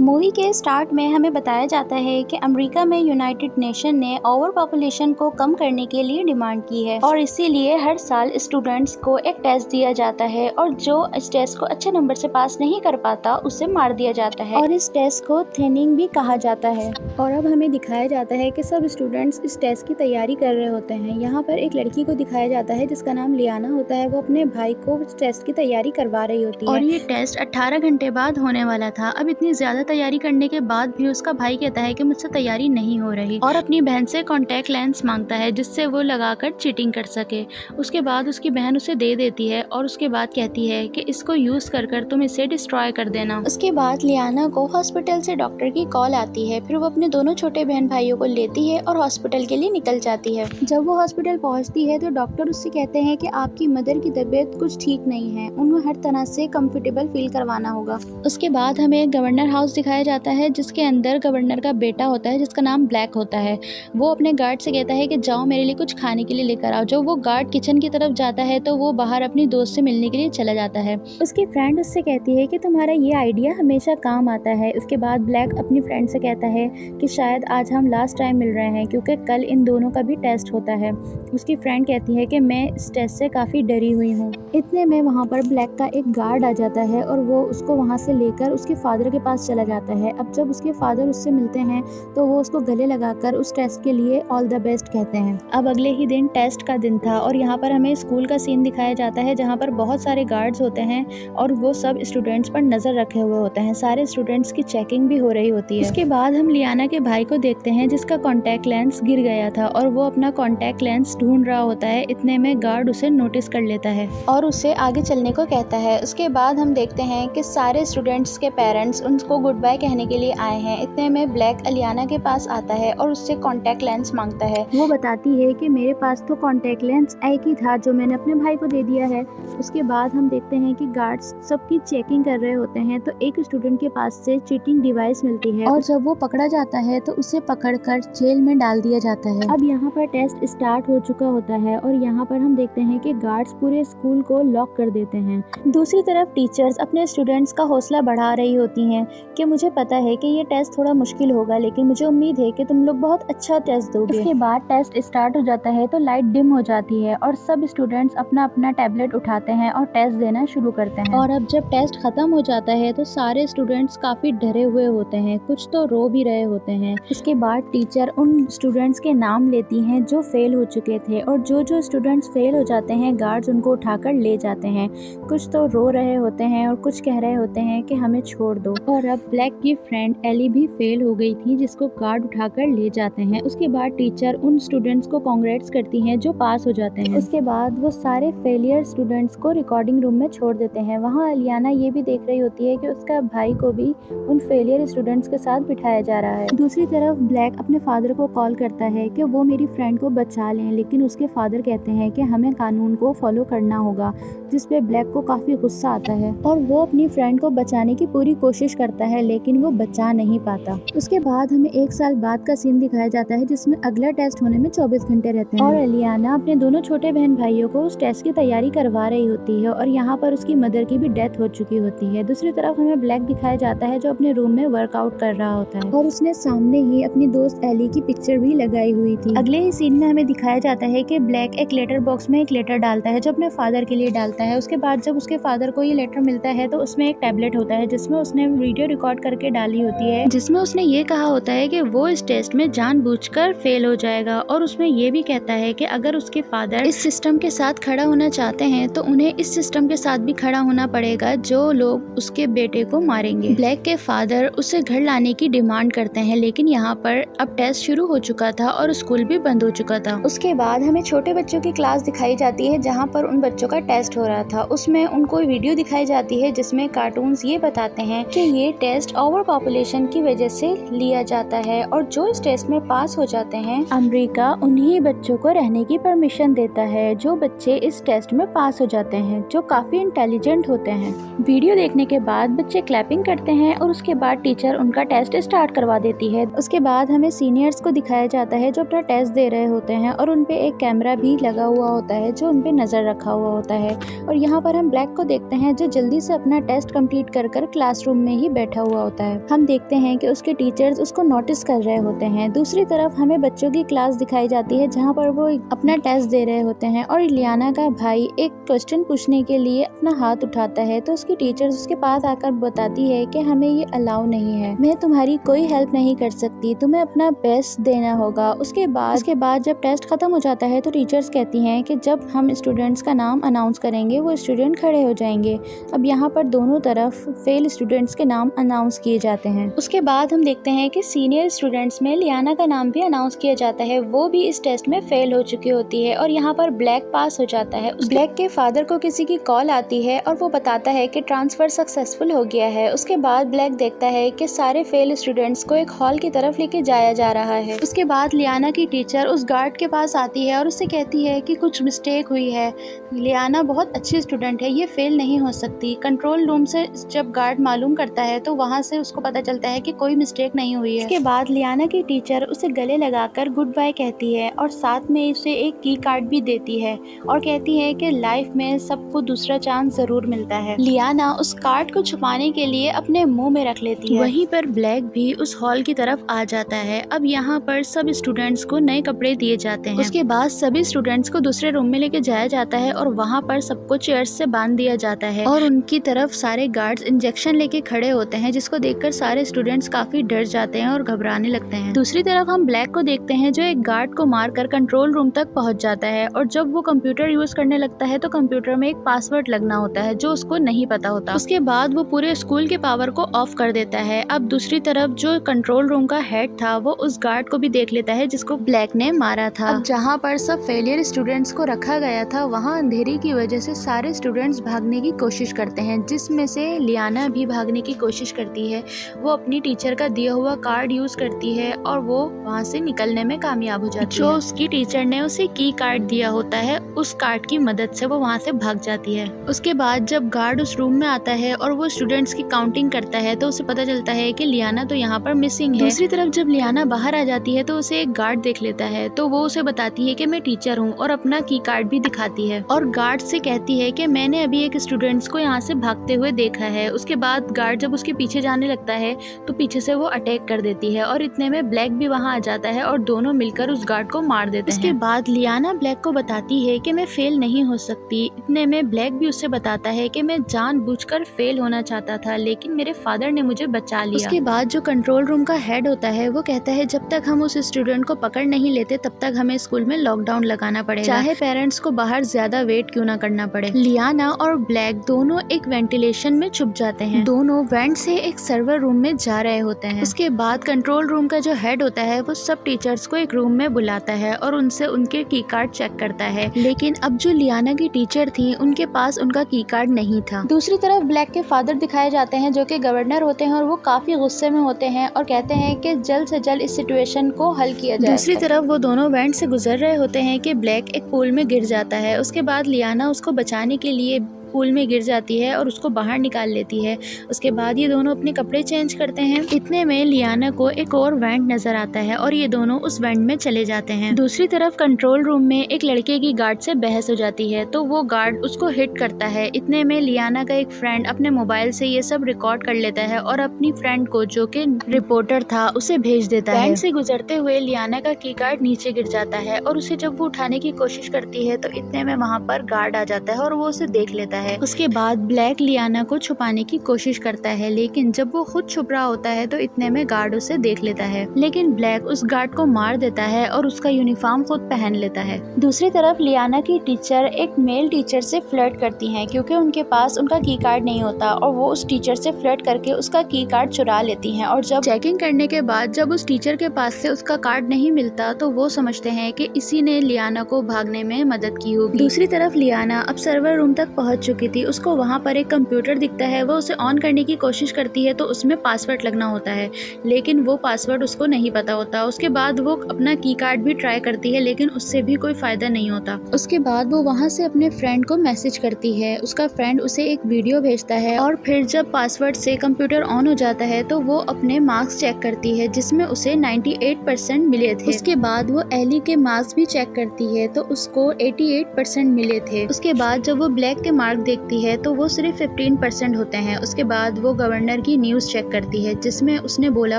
Movie के start में हमें बताया जाता है कि अमेरिका में यूनाइटेड नेशन ने ओवर पॉपुलेशन को कम करने के लिए डिमांड की है और इसीलिए हर साल स्टूडेंट्स को एक टेस्ट दिया जाता है और जो इस टेस्ट को अच्छे नंबर से पास नहीं कर पाता उसे मार दिया जाता है और इस टेस्ट को थिनिंग भी कहा जाता है। और अब हमें दिखाया जाता है कि सब स्टूडेंट्स इस टेस्ट की तैयारी कर रहे होते हैं। यहाँ पर एक लड़की को दिखाया जाता है जिसका नाम लियाना होता है। वो अपने भाई को इस टेस्ट की तैयारी करवा रही होती है और ये टेस्ट 18 घंटे बाद होने वाला था। अब इतनी ज्यादा तैयारी करने के बाद भी उसका भाई कहता है कि मुझसे तैयारी नहीं हो रही और अपनी बहन से कॉन्टैक्ट लेंस मांगता है जिससे वो लगाकर चीटिंग कर सके। उसके बाद उसकी बहन उसे दे देती है और उसके बाद कहती है कि इसको यूज कर तुम इसे डिस्ट्रॉय कर देना। उसके बाद लियाना को हॉस्पिटल से डॉक्टर की कॉल आती है। फिर वो अपने दोनों छोटे बहन भाइयों को लेती है और हॉस्पिटल के लिए निकल जाती है। जब वो हॉस्पिटल पहुंचती है तो डॉक्टर उससे कहते हैं कि आपकी मदर की तबीयत कुछ ठीक नहीं है, उन्हें हर तरह से कंफर्टेबल फील करवाना होगा। उसके बाद हमें गवर्नर हाउस दिखाया जाता है जिसके अंदर गवर्नर का बेटा होता है जिसका नाम ब्लैक होता है। वो अपने गार्ड से कहता है कि जाओ मेरे लिए कुछ खाने के लिए लेकर आओ। जब वो गार्ड किचन की तरफ जाता है तो वो बाहर अपनी दोस्त से मिलने के लिए चला जाता है। उसकी फ्रेंड उससे कहती है कि तुम्हारा ये आइडिया हमेशा काम आता है। उसके बाद ब्लैक अपनी फ्रेंड से कहता है कि शायद आज हम लास्ट टाइम मिल रहे हैं क्योंकि कल इन दोनों का भी टेस्ट होता है। उसकी फ्रेंड कहती है कि मैं इस टेस्ट से काफ़ी डरी हुई हूँ। इतने में वहाँ पर ब्लैक का एक गार्ड आ जाता है और वो उसको वहाँ से लेकर उसके फादर के पास चला जाता है। अब जब उसके फादर उससे मिलते हैं तो वो उसको गले लगाकर उस टेस्ट के लिए ऑल द बेस्ट कहते हैं। अब अगले ही दिन टेस्ट का दिन था और यहाँ पर हमें स्कूल का सीन दिखाया जाता है जहाँ पर बहुत सारे गार्ड्स होते हैं और वो सब स्टूडेंट्स पर नजर रखे हुए होते हैं। सारे स्टूडेंट्स की चेकिंग भी हो रही होती है। उसके बाद हम लियाना के भाई को देखते हैं जिसका कॉन्टैक्ट लेंस गिर गया था और वो अपना कॉन्टैक्ट लेंस ढूंढ रहा होता है। इतने में गार्ड उसे नोटिस कर लेता है और उससे आगे चलने को कहता है। उसके बाद हम देखते हैं कि सारे स्टूडेंट्स के पेरेंट्स उनको गुड बाय कहने के लिए आए हैं। इतने में ब्लैक अलियाना के पास आता है और उससे कॉन्टैक्ट लेंस मांगता है। वो बताती है कि मेरे पास तो कॉन्टैक्ट लेंस एक ही था जो मैंने अपने भाई को दे दिया है। उसके बाद हम देखते हैं कि गार्ड्स सबकी चेकिंग कर रहे होते हैं तो एक स्टूडेंट के पास से चीटिंग डिवाइस मिलती है और जब वो पकड़ा जाता है तो उसे पकड़कर जेल में डाल दिया जाता है। अब यहाँ पर टेस्ट स्टार्ट हो चुका होता है और यहाँ पर हम देखते हैं कि गार्ड्स पूरे स्कूल को लॉक कर देते हैं। दूसरी तरफ टीचर्स अपने स्टूडेंट्स का हौसला बढ़ा रही होती हैं कि मुझे पता है कि ये टेस्ट थोड़ा मुश्किल होगा लेकिन मुझे उम्मीद है कि तुम लोग बहुत अच्छा टेस्ट दोगे। उसके बाद टेस्ट स्टार्ट हो जाता है तो लाइट डिम हो जाती है और सब स्टूडेंट्स अपना अपना टैबलेट उठाते हैं और टेस्ट देना शुरू करते हैं। और अब जब टेस्ट खत्म हो जाता है तो सारे स्टूडेंट्स काफी डरे हुए होते हैं, कुछ तो रो भी रहे होते हैं। उसके बाद टीचर उन स्टूडेंट्स के नाम लेती हैं जो फेल हो चुके थे और जो स्टूडेंट्स फेल हो जाते हैं गार्ड्स उनको उठाकर ले जाते हैं। कुछ तो रो रहे होते हैं और कुछ कह रहे होते हैं कि हमें छोड़ दो। और अब ब्लैक की फ्रेंड एली भी फेल हो गई थी जिसको गार्ड उठाकर ले जाते हैं। उसके बाद टीचर उन स्टूडेंट्स को कांग्रेट्स करती हैं जो पास हो जाते हैं। उसके बाद वो सारे फेलियर स्टूडेंट्स को रिकॉर्डिंग रूम में छोड़ देते हैं। वहाँ अलियाना ये भी देख रही होती है कि उसका भाई को भी उन फेलियर स्टूडेंट्स के साथ बिठाया जा रहा है। दूसरी तरफ ब्लैक अपने फादर को कॉल करता है कि वो मेरी फ्रेंड को बचा लें लेकिन उसके फादर कहते हैं कि हमें कानून को फॉलो करना होगा, जिसपे ब्लैक को काफी गुस्सा आता है और वो अपनी फ्रेंड को बचाने की पूरी कोशिश करता है लेकिन वो बचा नहीं पाता। उसके बाद हमें 1 साल बाद का सीन दिखाया जाता है जिसमें अगला टेस्ट होने में 24 घंटे रहते हैं और अलियाना अपने दोनों छोटे बहन भाइयों को उस टेस्ट की तैयारी करवा रही होती है और यहाँ पर उसकी मदर की भी डेथ हो चुकी होती है। दूसरी तरफ हमें ब्लैक दिखाया जाता है जो अपने रूम में वर्कआउट कर रहा होता है और उसने सामने ही अपनी दोस्त एली की पिक्चर भी लगाई हुई थी। अगले ही सीन में हमें दिखाया जाता है कि ब्लैक एक लेटर बॉक्स में एक लेटर डालता है जो अपने फादर के लिए डालता है। उसके बाद जब उसके फादर को ये लेटर मिलता है तो उसमें एक टैबलेट होता है जिसमें उसने वीडियो रिकॉर्ड करके डाली होती है जिसमें उसने ये कहा होता है कि वो इस टेस्ट में जानबूझकर फेल हो जाएगा और उसमें ये भी कहता है कि अगर उसके फादर इस सिस्टम के साथ खड़ा होना चाहते हैं तो उन्हें इस सिस्टम के साथ भी खड़ा होना पड़ेगा जो लोग उसके बेटे को मारेंगे। ब्लैक के फादर उसे घर लाने की डिमांड करते हैं लेकिन यहाँ पर अब टेस्ट शुरू हो चुका था और स्कूल भी बंद हो चुका था। उसके बाद हमें छोटे बच्चों की क्लास दिखाई जाती है जहाँ पर उन बच्चों का टेस्ट हो रहा था। उसमें उनको वीडियो दिखाई जाती है जिसमें कार्टून्स ये बताते हैं कि ये टेस्ट ओवर पॉपुलेशन की वजह से लिया जाता है और जो इस टेस्ट में पास हो जाते हैं अमेरिका उन्हीं बच्चों को रहने की परमिशन देता है जो बच्चे इस टेस्ट में पास हो जाते हैं, जो काफी इंटेलिजेंट होते हैं। वीडियो देखने के बाद बच्चे क्लैपिंग करते हैं और उसके बाद टीचर उनका टेस्ट स्टार्ट करवा देती है। उसके बाद हमें सीनियर्स को दिखाया जाता है जो अपना टेस्ट दे रहे होते हैं और उनपे एक कैमरा भी लगा हुआ होता है जो उनपे नजर रखा हुआ होता है। और यहाँ पर हम ब्लैक को देखते हैं जो जल्दी से अपना टेस्ट कंप्लीट कर क्लासरूम में ही बैठा हुआ होता है। हम देखते हैं कि उसके टीचर्स उसको नोटिस कर रहे होते हैं। दूसरी तरफ हमें बच्चों की क्लास दिखाई जाती है जहाँ पर वो अपना टेस्ट दे रहे होते हैं और लियाना का भाई एक क्वेश्चन पूछने के लिए अपना हाथ उठाता है तो उसकी टीचर्स उसके पास आकर बताती है कि हमें ये अलाउ नहीं है, मैं तुम्हारी कोई हेल्प नहीं कर सकती, तुम्हें अपना बेस्ट देना होगा। उसके बाद जब टेस्ट खत्म हो जाता है तो टीचर्स कहती हैं कि जब हम स्टूडेंट्स का नाम अनाउंस करेंगे वो स्टूडेंट खड़े हो जाएंगे। अब यहाँ पर दोनों तरफ फेल स्टूडेंट्स के नाम अनाउंस किए जाते हैं। उसके बाद हम देखते हैं कि सीनियर स्टूडेंट्स में लियाना का नाम भी अनाउंस किया जाता है। वो भी इस टेस्ट में फेल हो चुकी होती है और यहाँ पर ब्लैक पास हो जाता है। ब्लैक के फादर को किसी की कॉल आती है और वो बताता है कि ट्रांसफर सक्सेसफुल हो गया है। उसके बाद ब्लैक देखता है कि सारे फेल स्टूडेंट्स को एक हॉल की तरफ लेके जाया जा रहा है। उसके बाद लियाना की टीचर उस गार्ड के पास आती है और उससे कहती है कि कुछ मिस्टेक हुई है, लियाना बहुत अच्छी स्टूडेंट है, ये फेल नहीं हो सकती। कंट्रोल रूम से जब गार्ड मालूम करता है तो वहाँ से उसको पता चलता है कि कोई मिस्टेक नहीं हुई है। उसके बाद लियाना की टीचर उसे गले लगाकर गुड बाय कहती है और साथ में उसे एक की कार्ड भी देती है और कहती है कि लाइफ में सबको दूसरा चांस जरूर मिलता है। लियाना उस कार्ड को छुपाने के लिए अपने मुंह में रख लेती है। वहीं पर ब्लैक भी उस हॉल की तरफ आ जाता है। अब यहाँ पर सब स्टूडेंट्स को नए कपड़े दिए जाते हैं। उसके बाद सभी स्टूडेंट्स को दूसरे रूम में लेके जाया जाता है और वहाँ पर सबको चेयर्स से बांध दिया जाता है और उनकी तरफ सारे गार्ड्स इंजेक्शन लेके खड़े होते हैं, जिसको देखकर सारे स्टूडेंट्स काफी डर जाते हैं और घबराने लगते हैं। दूसरी तरफ हम ब्लैक को देखते हैं जो एक गार्ड को मारकर कंट्रोल रूम तक पहुंच जाता है और जब वो कंप्यूटर यूज करने लगता है तो कंप्यूटर में एक पासवर्ड लगना होता है जो उसको नहीं पता होता। उसके बाद वो पूरे स्कूल के पावर को ऑफ कर देता है। अब दूसरी तरफ जो कंट्रोल रूम का हेड था वो उस गार्ड को भी देख लेता है जिसको ब्लैक ने मारा था। अब जहाँ पर सब फेलियर स्टूडेंट्स को रखा गया था वहाँ अंधेरी की वजह से सारे स्टूडेंट्स भागने की कोशिश करते हैं, जिसमें से लियाना भी भागने की कोशिश करती है। वो अपनी टीचर का दिया हुआ कार्ड यूज करती है और वो वहाँ से निकलने में कामयाब हो जाती है। जो उसकी टीचर ने उसे की कार्ड दिया होता है उस कार्ड की मदद से वो वहाँ से भाग जाती है। उसके बाद जब गार्ड उस रूम में आता है और वो स्टूडेंट्स की काउंटिंग करता है तो उसे पता चलता है कि लियाना तो यहाँ पर मिसिंग है। दूसरी तरफ जब लियाना बाहर आ जाती है तो उसे एक गार्ड देख लेता है तो वो उसे बताती है कि मैं टीचर हूँ और अपना की कार्ड भी दिखाती है और गार्ड से कहती है कि मैंने अभी एक स्टूडेंट्स को यहाँ से भागते हुए देखा है। उसके बाद गार्ड जब उसके पीछे जाने लगता है तो पीछे से वो अटैक कर देती है और इतने में ब्लैक भी वहाँ आ जाता है और दोनों मिलकर उस गार्ड को मार देते हैं। उसके बाद लियाना ब्लैक को बताती है कि मैं फेल नहीं हो सकती। इतने में ब्लैक भी उससे बताता है कि मैं जानबूझकर फेल होना चाहता था लेकिन मेरे फादर ने मुझे बचा लिया। उसके बाद जो कंट्रोल रूम का हेड होता है वो कहता है जब तक हम उस स्टूडेंट को पकड़ नहीं लेते तब तक हमें स्कूल में लॉकडाउन लगाना पड़ेगा, चाहे पेरेंट्स को बाहर ज्यादा वेट क्यों ना करना पड़े। लियाना और ब्लैक दोनों एक वेंटिलेशन में छुप जाते हैं। दोनों वेंट से एक सर्वर रूम में जा रहे होते हैं। उसके बाद कंट्रोल रूम का जो हेड होता है वो सब टीचर्स को एक रूम में बुलाता है और उनसे उनके की कार्ड चेक करता है, लेकिन अब जो लियाना की टीचर थी उनके पास उनका की कार्ड नहीं था। दूसरी तरफ ब्लैक के फादर दिखाए जाते हैं जो कि गवर्नर होते हैं और वो काफी गुस्से में होते हैं और कहते हैं कि जल्द से जल्द इस सिचुएशन को हल किया जाए। दूसरी तरफ वो दोनों वेंट से गुजर रहे होते हैं कि ब्लैक एक पूल में गिर जाता है। उसके बाद लियाना उसको बचाने के लिए पूल में गिर जाती है और उसको बाहर निकाल लेती है। उसके बाद ये दोनों अपने कपड़े चेंज करते हैं। इतने में लियाना को एक और वेंट नजर आता है और ये दोनों उस वेंट में चले जाते हैं। दूसरी तरफ कंट्रोल रूम में एक लड़के की गार्ड से बहस हो जाती है तो वो गार्ड उसको हिट करता है। इतने में लियाना का एक फ्रेंड अपने मोबाइल से ये सब रिकॉर्ड कर लेता है और अपनी फ्रेंड को जो कि रिपोर्टर था उसे भेज देता है। वेंट से गुजरते हुए लियाना का की कार्ड नीचे गिर जाता है और उसे जब वो उठाने की कोशिश करती है तो इतने में वहाँ पर गार्ड आ जाता है और वो उसे देख लेता है। उसके बाद ब्लैक लियाना को छुपाने की कोशिश करता है, लेकिन जब वो खुद छुप रहा होता है तो इतने में गार्ड उसे देख लेता है, लेकिन ब्लैक उस गार्ड को मार देता है और उसका यूनिफॉर्म खुद पहन लेता है। दूसरी तरफ लियाना की टीचर एक मेल टीचर से फ्लर्ट करती हैं क्योंकि उनके पास उनका की कार्ड नहीं होता और वो उस टीचर से फ्लर्ट करके उसका की कार्ड चुरा लेती हैं और जब चेकिंग करने के बाद जब उस टीचर के पास से उसका कार्ड नहीं मिलता तो वो समझते हैं कि इसी ने लियाना को भागने में मदद की होगी। दूसरी तरफ लियाना अब सर्वर रूम तक पहुंच चुकी थी। उसको वहाँ पर एक कंप्यूटर दिखता है, वो उसे ऑन करने की कोशिश करती है तो उसमें पासवर्ड लगना होता है, लेकिन वो पासवर्ड उसको नहीं पता होता। उसके बाद वो अपना की कार्ड भी ट्राई करती है लेकिन उससे भी कोई फायदा नहीं होता। उसके बाद वो वहाँ से अपने फ्रेंड को मैसेज करती है। उसका फ्रेंड उसे एक वीडियो भेजता है और फिर जब पासवर्ड से कंप्यूटर ऑन हो जाता है तो वो अपने मार्क्स चेक करती है जिसमें उसे 98% मिले थे। उसके बाद वो एली के मार्क्स भी चेक करती है तो उसको 88% मिले थे। उसके बाद जब वो ब्लैक के मार्क्स मार्क देखती है तो वो सिर्फ 15% होते हैं। उसके बाद वो गवर्नर की न्यूज़ चेक करती है जिसमें उसने बोला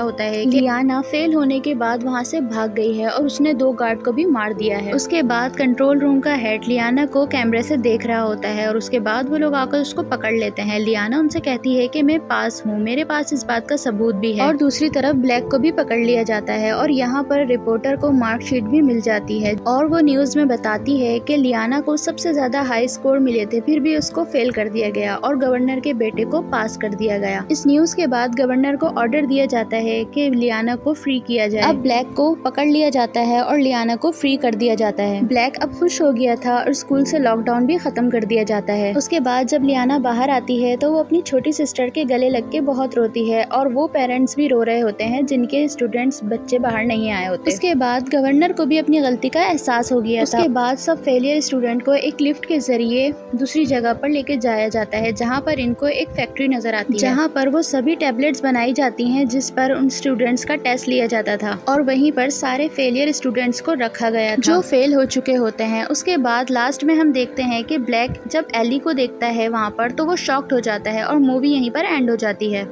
होता है कि लियाना फेल होने के बाद वहाँ से भाग गई है और उसने 2 गार्ड को भी मार दिया है। उसके बाद कंट्रोल रूम का हेड लियाना को कैमरे से देख रहा होता है और उसके बाद वो लोग आकर उसको पकड़ लेते हैं। लियाना उनसे कहती है कि मैं पास हूँ, मेरे पास इस बात का सबूत भी है। और दूसरी तरफ ब्लैक को भी पकड़ लिया जाता है और यहाँ पर रिपोर्टर को मार्कशीट भी मिल जाती है और वो न्यूज़ में बताती है कि लियाना को सबसे ज्यादा हाई स्कोर मिले थे, फिर भी उसको फेल कर दिया गया और गवर्नर के बेटे को पास कर दिया गया। इस न्यूज़ के बाद गवर्नर को ऑर्डर दिया जाता है कि लियाना को फ्री किया जाए। अब ब्लैक को पकड़ लिया जाता है और लियाना को फ्री कर दिया जाता है। ब्लैक अब खुश हो गया था और स्कूल से लॉकडाउन भी खत्म कर दिया जाता है। उसके बाद जब लियाना बाहर आती है तो वो अपनी छोटी सिस्टर के गले लग के बहुत रोती है और वो पेरेंट्स भी रो रहे होते हैं जिनके स्टूडेंट्स बच्चे बाहर नहीं आए होते। उसके बाद गवर्नर को भी अपनी गलती का एहसास हो गया था। उसके बाद सब फेलियर स्टूडेंट को एक लिफ्ट के जरिए दूसरी जगह पर लेके जाया जाता है जहाँ पर इनको एक फैक्ट्री नजर आती है जहाँ पर वो सभी टैबलेट्स बनाई जाती हैं जिस पर उन स्टूडेंट्स का टेस्ट लिया जाता था और वहीं पर सारे फेलियर स्टूडेंट्स को रखा गया था जो फेल हो चुके होते हैं। उसके बाद लास्ट में हम देखते हैं कि ब्लैक जब एली को देखता है वहाँ पर तो वो शॉक्ड हो जाता है और मूवी यहीं पर एंड हो जाती है।